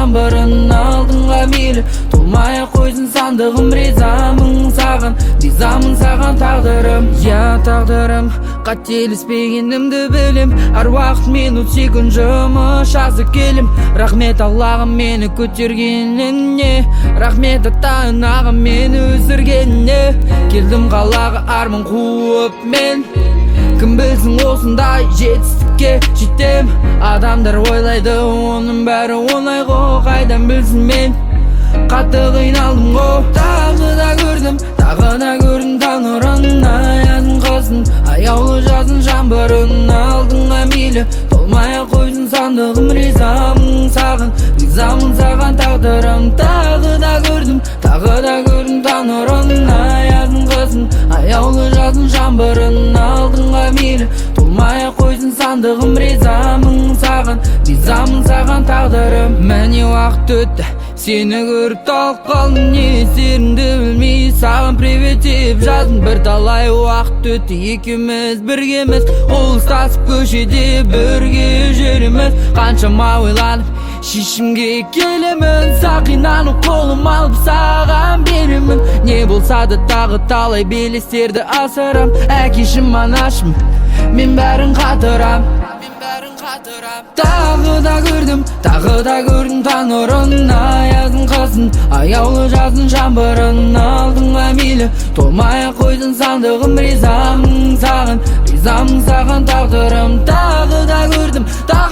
жаңбырын алдыңға мейлі толмай қойсын сандығым, ризамын саған тағдырым. Я тағдырым, қателеспегенімді білем, әр уақыт минут секунд жұмыс жазып келем. Рахмет Аллағым мені көтергеніне, рахмет атайын ағам мені өсіргеніне. Келдім қалаға арман қуып мен, кім білсін осындай жетістікке жетем. Адамдар ойлайды оның бәрі оңай ғой, қайдан білсін мен қатты қиналдым ғой. Тағы да көрдім таң нұрын, аязын қысын, аяулы жазын жаңбырын алдыңға мейлі толмай қойсын сандығым, ризамын саған тағдырым. Тағы да көрдім таң нұрын, аязын қысын, аяулы жазын жаңбырын алдыңға мейлі толмай қойсын сандығым, ризамын саған тағдырым. Мәне уақыт өтті, сені көріп талып қалдым, не істерімді білмей саған привет деп жаздым. Бірталай уақыт өтті, екеуміз біргеміз, ұлыстасып көшеде бірге жүреміз. Қаншама ойланып шешімге келемін, сақинаны қолым алып саған беремін. Не болса да тағы талай белестерді асырам, әкешім анашым мен бәрін қатырам. Тағы да көрдім таң нұрын, аязын қысын, аяулы жазын жаңбырын алдыңға мейлі толмай қойсын сандығым, ризамын саған тағдырым. Тағы да көрдім таң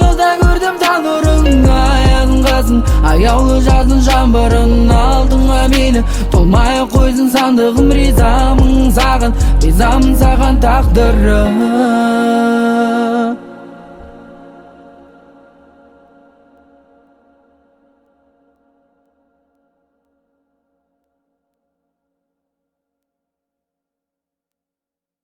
нұрын, аязын қысын, аяулы жазын жаңбырын алдыңға мейлі толмай қойсын сандығым, ризамын саған тағдырым.